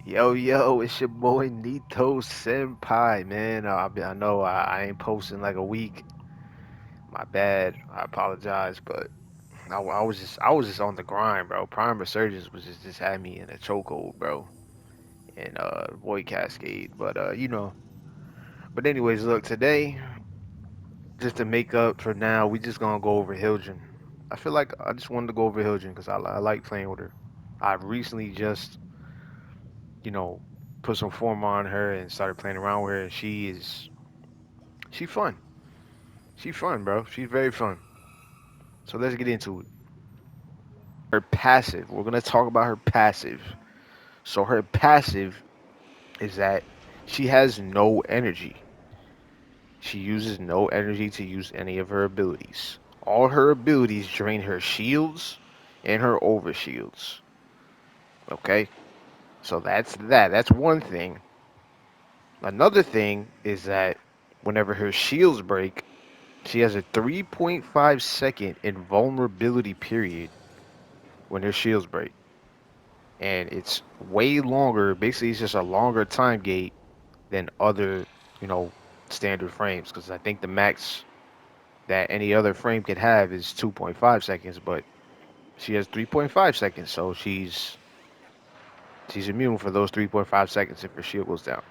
Yo, yo, it's your boy Nito Senpai, man. I know I ain't posting like a week. My bad. I apologize, but I was just on the grind, bro. Prime Resurgence was just had me in a chokehold, bro. And Void Cascade, but But anyways, look, today just to make up for now, we just gonna go over Hildryn. I feel like I just wanted to go over Hildryn because I like playing with her. I recently just you know put some form on her and started playing around with her, and she fun. She fun, bro. She's very fun. So let's get into it. Her passive. We're gonna talk about her passive. So her passive is that she has no energy. She uses no energy to use any of her abilities. All her abilities drain her shields and her overshields. Okay? So that's that. That's one thing. Another thing is that whenever her shields break, she has a 3.5-second invulnerability period when her shields break. And it's way longer. Basically, it's just a longer time gate than other, you know, standard frames. Because I think the max that any other frame could have is 2.5 seconds, but she has 3.5 seconds, so she's immune for those 3.5 seconds if her shield goes down.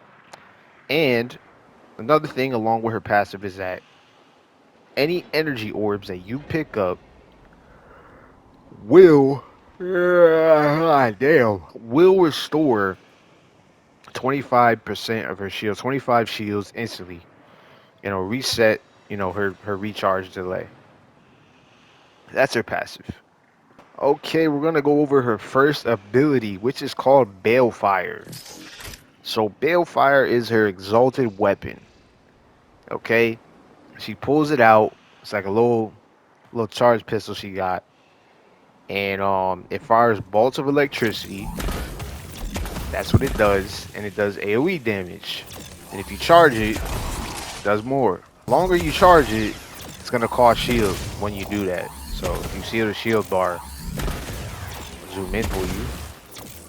And another thing along with her passive is that any energy orbs that you pick up will damn will restore 25% of her shield, 25 shields instantly, and it'll reset, her recharge delay. That's her passive. Okay, we're gonna go over her first ability, which is called Bale Fire. So Bale Fire is her exalted weapon. Okay, she pulls it out. It's like a little charge pistol she got, and it fires bolts of electricity. That's what it does, and it does AOE damage. And if you charge it, it does more. The longer you charge it, it's gonna cost shield when you do that. So if you see the shield bar, zoom in for you.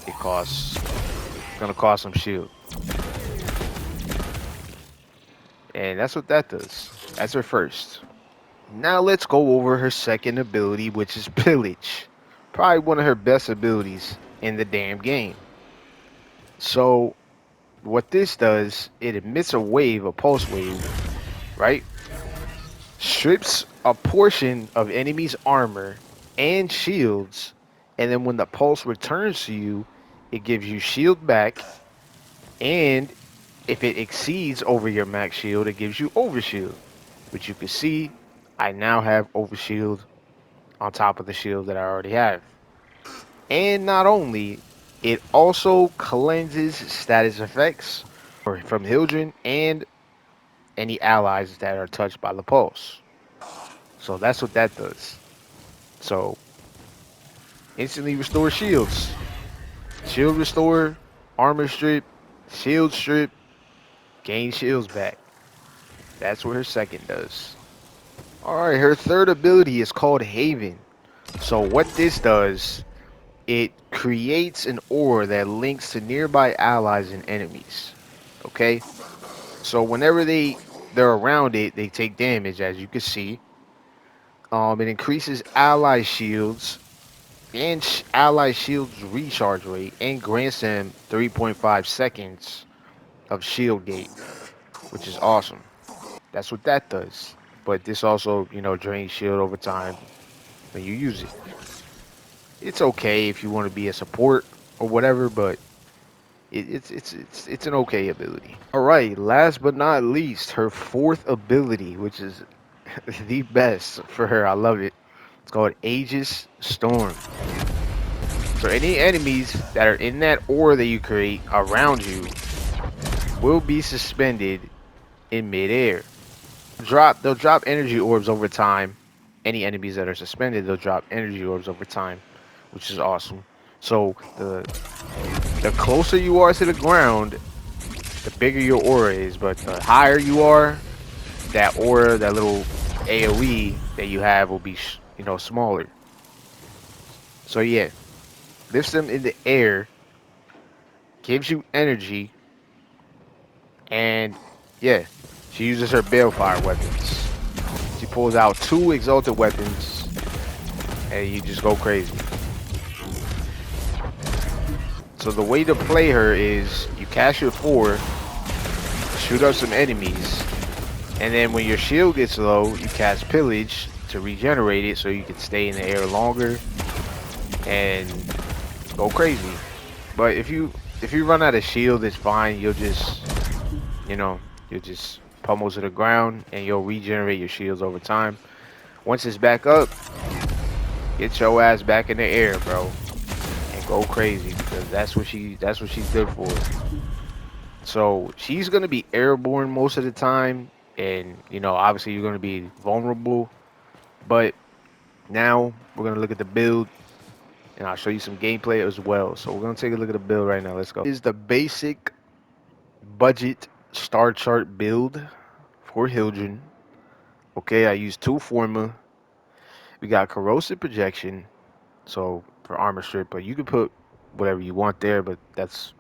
It's gonna cost some shield, and that's what that does. That's her first. Now let's go over her second ability, which is Pillage. Probably one of her best abilities in the damn game. So what this does, it emits a wave, a pulse wave, right? Strips a portion of enemies' armor and shields, and then when the pulse returns to you, it gives you shield back, and if it exceeds over your max shield, it gives you overshield. Which you can see, I now have overshield on top of the shield that I already have. And not only, it also cleanses status effects from Hildryn and any allies that are touched by the pulse. So that's what that does. So instantly restore shields. Shield restore, armor strip, shield strip, gain shields back. That's what her second does. Alright, her third ability is called Haven. So what this does, it creates an aura that links to nearby allies and enemies. Okay? So whenever they're around it, they take damage, as you can see. It increases ally shields and ally shields recharge rate and grants them 3.5 seconds of shield gate, which is awesome. That's what that does. But this also, drains shield over time when you use it. It's okay if you want to be a support or whatever, but it's an okay ability. All right, last but not least, her fourth ability, which is the best for her. I love it. It's called Aegis Storm. So any enemies that are in that aura that you create around you will be suspended in midair. They'll drop energy orbs over time. Any enemies that are suspended, they'll drop energy orbs over time, which is awesome. So the closer you are to the ground, the bigger your aura is. But the higher you are, that aura, that little AOE that you have will be, smaller. So yeah, lifts them in the air, gives you energy, and yeah, she uses her Bale Fire weapons. She pulls out 2 Exulted weapons, and you just go crazy. So the way to play her is you cast your 4, shoot up some enemies, and then when your shield gets low, you cast Pillage to regenerate it so you can stay in the air longer and go crazy. But if you run out of shield, it's fine. You know you'll just pummel to the ground and you'll regenerate your shields over time. Once it's back up, get your ass back in the air, bro, and go crazy because that's what she's good for. So she's gonna be airborne most of the time, and obviously you're gonna be vulnerable. But now we're gonna look at the build, and I'll show you some gameplay as well. So we're gonna take a look at the build right now. Let's go. This is the basic budget star chart build for Hildryn. Okay, I used 2 Forma. We got corrosive projection, so for armor strip, but you can put whatever you want there. But that's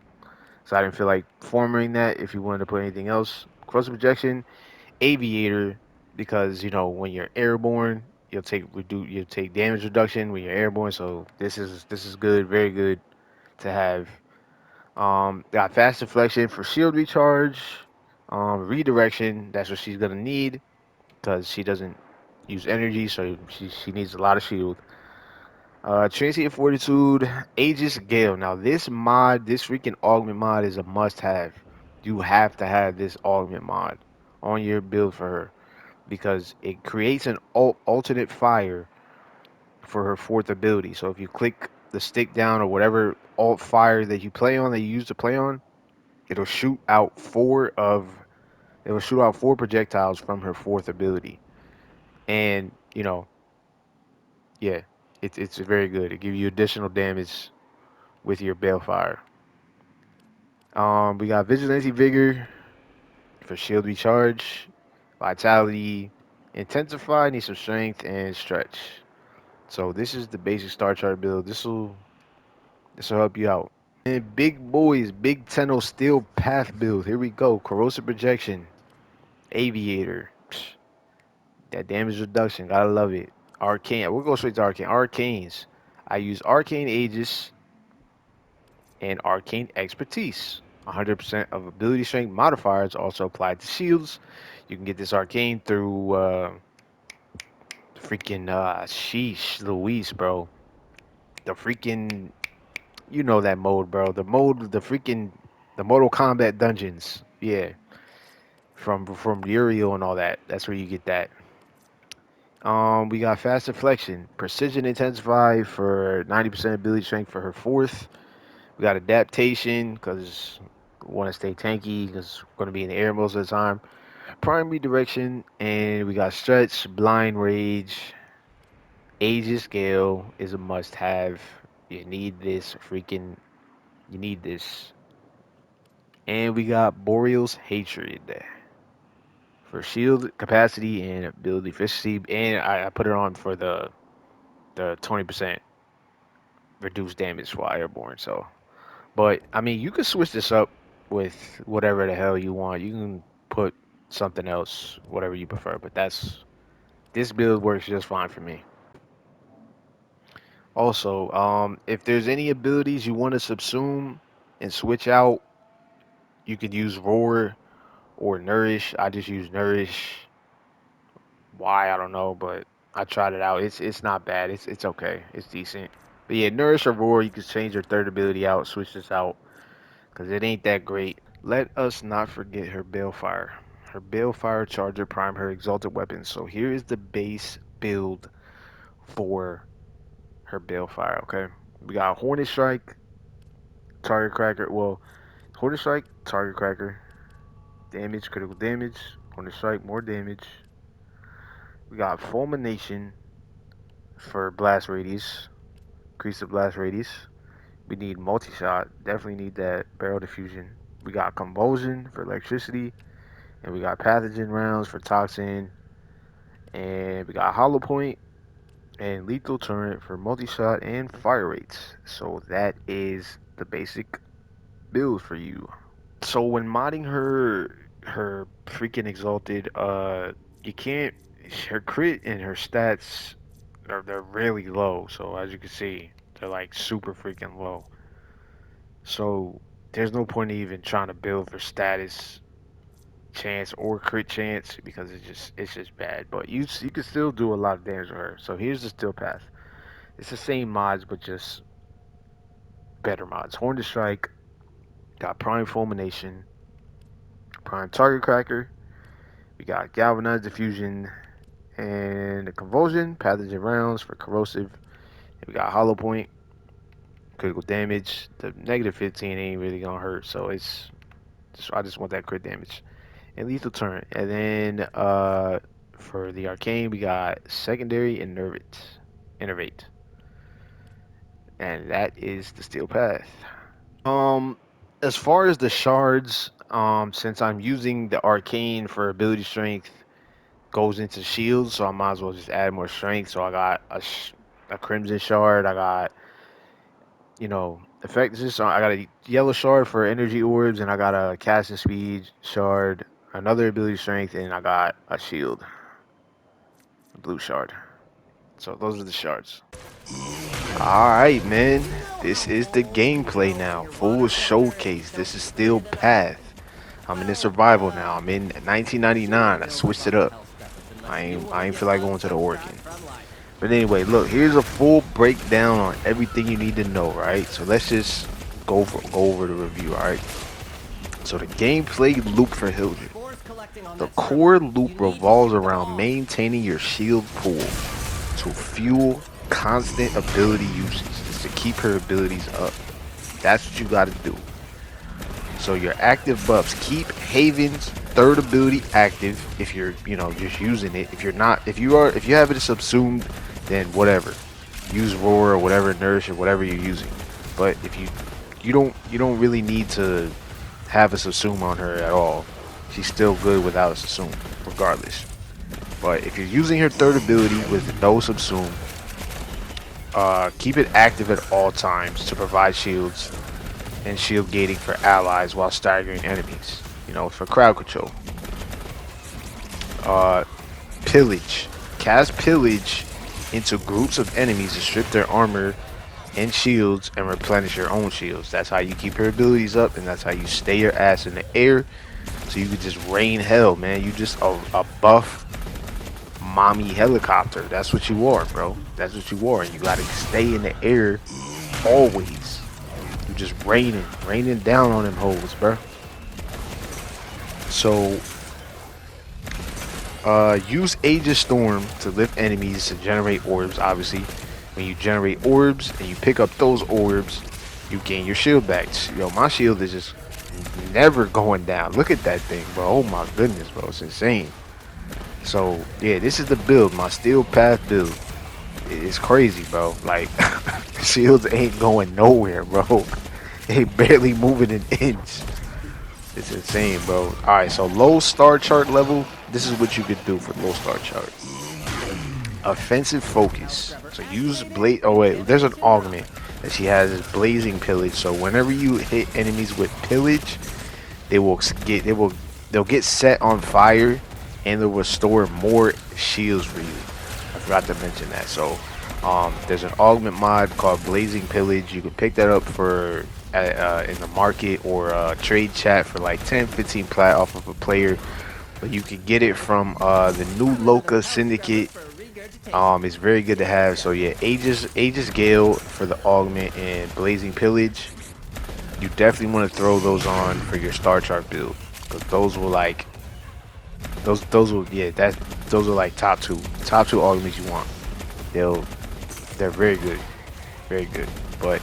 so I didn't feel like formatting that. If you wanted to put anything else, corrosive projection, aviator, because when you're airborne, you'll take damage reduction when you're airborne. So this is good, very good to have. Got fast deflection for shield recharge, redirection. That's what she's gonna need because she doesn't use energy, so she needs a lot of shield. Transient Fortitude, Aegis Gale. Now this freaking augment mod is a must-have. You have to have this augment mod on your build for her because it creates an alternate fire for her 4th ability. So if you click the stick down or whatever alt fire that you play on, that you use to play on, it'll shoot out it will shoot out 4 projectiles from her 4th ability. And yeah, it's very good. It gives you additional damage with your Bale Fire. We got Vigilante Vigor for shield recharge, Vitality, Intensify, need some strength and stretch. So this is the basic star chart build. This will help you out. And big boys, big Tenno Steel Path build. Here we go. Corrosive projection, Aviator. Psh, that damage reduction, gotta love it. Arcane. We'll go straight to Arcane. Arcanes. I use Arcane Aegis and Arcane Expertise. 100% of ability strength modifiers also applied to shields. You can get this arcane through freaking sheesh Louise, bro. The freaking that mode, bro. The Mortal Kombat dungeons. Yeah, from Uriel and all that. That's where you get that. We got fast deflection, precision intensify for 90% ability strength for her 4th. We got adaptation because we want to stay tanky because we're going to be in the air most of the time. Primary direction, and we got stretch, blind rage, Aegis Gale is a must-have. You need this freaking. You need this. And we got Boreal's Hatred for shield capacity and ability efficiency. And I put it on for the 20% reduced damage while airborne. So, but I mean, you can switch this up with whatever the hell you want. You can put something else, whatever you prefer. But this build works just fine for me. Also, if there's any abilities you want to subsume and switch out, you could use Roar or Nourish. I just use Nourish. Why I don't know, but I tried it out. It's not bad. It's okay. It's decent. But yeah, Nourish or Roar, you can change your 3rd ability out, switch this out, because it ain't that great. Let us not forget her Bale Fire. Her Bale Fire Charger Prime her Exalted weapons. So here is the base build for her Bale Fire, okay? We got Hornet Strike, Target Cracker. Well, Hornet Strike, Target Cracker, damage, critical damage, Hornet Strike, more damage. We got Fulmination for Blast Radius, increase the Blast Radius. We need Multi-Shot, definitely need that Barrel Diffusion. We got Convulsion for electricity, and we got Pathogen Rounds for Toxin, and we got Hollow Point and Lethal Turret for Multi-Shot and Fire Rates. So that is the basic build for you. So when modding her freaking exalted, you can't her crit and her stats they're really low. So as you can see, they're like super freaking low. So there's no point in even trying to build for status chance or crit chance because it's just bad. But you can still do a lot of damage with her. So here's the steel path. It's the same mods but just better mods. Horn to Strike, got Prime Fulmination, Prime Target Cracker, we got Galvanized Diffusion and the Convulsion, Pathogen Rounds for Corrosive. And we got Hollow Point, critical damage. The negative 15 ain't really gonna hurt, so I just want that crit damage. And lethal turn. And then for the arcane we got secondary innervate. And that is the steel path. Um as far as the shards, since I'm using the arcane for ability strength goes into shields, so I might as well just add more strength. So I got a crimson shard, I got effect I got a yellow shard for energy orbs, and I got a casting speed shard, another ability strength, and I got a shield, a blue shard. So those are the shards. Alright, man. This is the gameplay now. Full showcase. This is still Path. I'm in the survival now. I'm in 1999. I switched it up. I ain't feel like going to the Oregon. But anyway, look, here's a full breakdown on everything you need to know, right? So let's just go over the review, alright? So the gameplay loop for Hildryn. The core loop revolves around maintaining your shield pool to fuel constant ability usage. Is to keep her abilities up. That's what you gotta do. So your active buffs, keep Haven's third ability active if you're, just using it. If you're not, if you have it subsumed, then whatever. Use roar or whatever, nourish or whatever you're using. But if you don't really need to have a subsume on her at all. She's still good without a subsume, regardless. But if you're using her third ability with no subsume, keep it active at all times to provide shields and shield gating for allies while staggering enemies. For crowd control. Pillage. Cast Pillage into groups of enemies to strip their armor and shields and replenish your own shields. That's how you keep your abilities up, and that's how you stay your ass in the air so you can just rain hell, man. You just a buff mommy helicopter. That's what you are, bro. That's what you are, and you gotta stay in the air always. You just raining down on them hoes, bro. So use Aegis Storm to lift enemies to generate orbs. Obviously, when you generate orbs and you pick up those orbs, you gain your shield back. Yo, my shield is just never going down. Look at that thing, bro. Oh my goodness, bro. It's insane. So yeah, this is the build, my steel path build. It's crazy, bro. Like shields ain't going nowhere, bro. They barely moving an inch. It's insane, bro. Alright, so low star chart level, this is what you could do for low star chart. Offensive focus. So use blade. Oh wait, there's an augment that she has is blazing pillage. So whenever you hit enemies with pillage, they'll get set on fire and they'll restore more shields for you. I forgot to mention that. So there's an augment mod called Blazing Pillage. You can pick that up for in the market or trade chat for like 10-15 plat off of a player. But you can get it from the new Loca Syndicate. It's very good to have. So yeah, Aegis Gale for the augment and Blazing Pillage. You definitely want to throw those on for your star chart build, because those will like those will those are like top two augments you want. They're very good, very good. But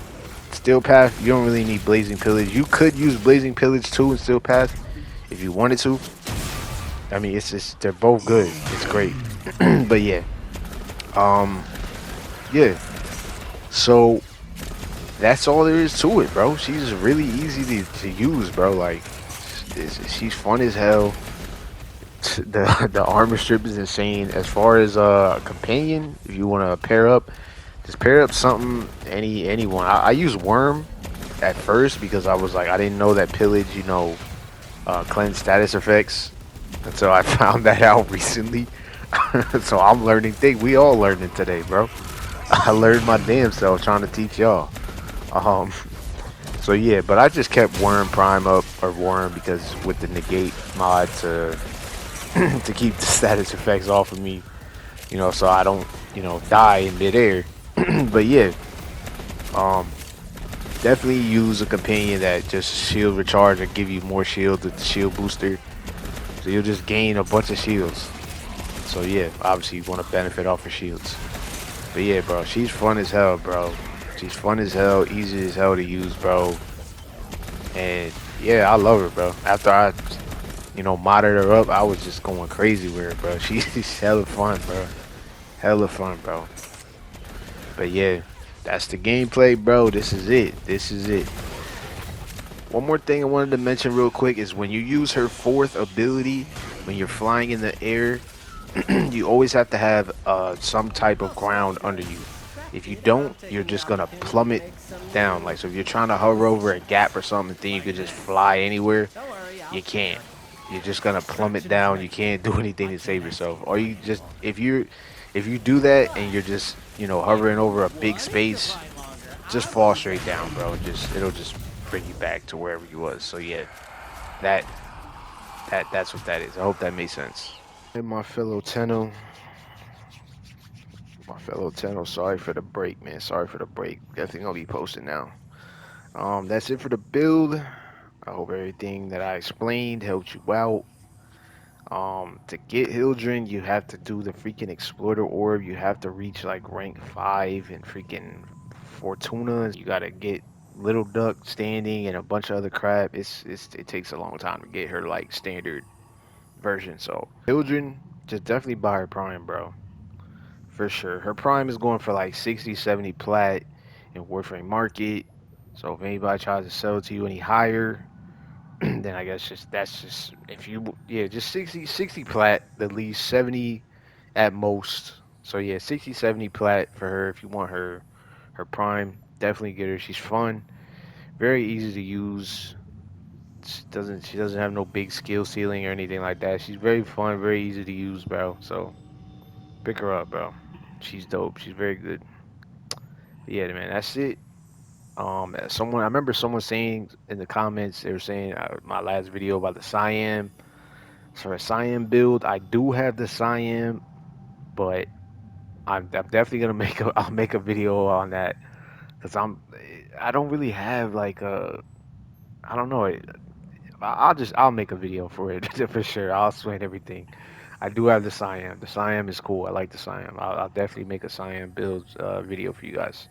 Steel Path, you don't really need Blazing Pillage. You could use Blazing Pillage too in Steel Path if you wanted to. I mean, they're both good. It's great. But yeah. Yeah. So that's all there is to it, bro. She's really easy to use, bro. Like she's fun as hell. The armor strip is insane. As far as a companion, if you want to pair up, just pair up something anyone. I use Worm at first because I was like, I didn't know that Pillage, cleanse status effects until I found that out recently. So I'm learning things. We all learning today, bro. I learned my damn self trying to teach y'all. Um, so yeah, but I just kept Worm Prime up or Worm because with the negate mod to to keep the status effects off of me, so I don't, die in midair. But yeah, um, definitely use a companion that just shield recharge and give you more shield with the shield booster. So you'll just gain a bunch of shields. So yeah, obviously you want to benefit off your shields. But yeah, bro, she's fun as hell, bro. She's fun as hell, easy as hell to use, bro. And yeah, I love her, bro. After I, modded her up, I was just going crazy with her, bro. She's hella fun, bro. Hella fun, bro. But yeah, that's the gameplay, bro. This is it. This is it. One more thing I wanted to mention real quick is when you use her fourth ability, when you're flying in the air, you always have to have some type of ground under you. If you don't, you're just gonna plummet down. Like, so if you're trying to hover over a gap or something, think you could just fly anywhere, you can't. You're just gonna plummet down. You can't do anything to save yourself. Or you just if you do that and you're just hovering over a big space, just fall straight down, bro. It'll just bring you back to wherever you was. So yeah, that that's what that is. I hope that made sense. And my fellow Tenno, sorry for the break, man. Sorry for the break. Definitely gonna be posting now. That's it for the build. I hope everything that I explained helped you out. To get Hildryn, you have to do the freaking Exploiter Orb. You have to reach like rank 5 and freaking Fortuna. You gotta get Little Duck standing and a bunch of other crap. It takes a long time to get her like standard version. So Hildryn, just definitely buy her Prime, bro. For sure. Her Prime is going for like 60, 70 plat in Warframe Market. So if anybody tries to sell it to you any higher, then I guess that's just if you yeah, just 60 plat, at least 70 at most. So yeah, 60, 70 plat for her if you want her Prime. Definitely get her. She's fun, very easy to use. She doesn't have no big skill ceiling or anything like that. She's very fun, very easy to use, bro. So pick her up, bro. She's dope. She's very good. Yeah, man, that's it. I remember someone saying in the comments, they were saying my last video about the Siam. So a Siam build, I do have the Siam, but I'm definitely gonna I'll make a video on that because I don't really have like a, I don't know. I'll make a video for it for sure. I'll explain everything. I do have the Siam. The Siam is cool. I like the Siam. I'll definitely make a Siam build video for you guys,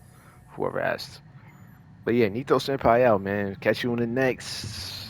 whoever asked. But yeah, Nito Senpai out, man. Catch you in the next.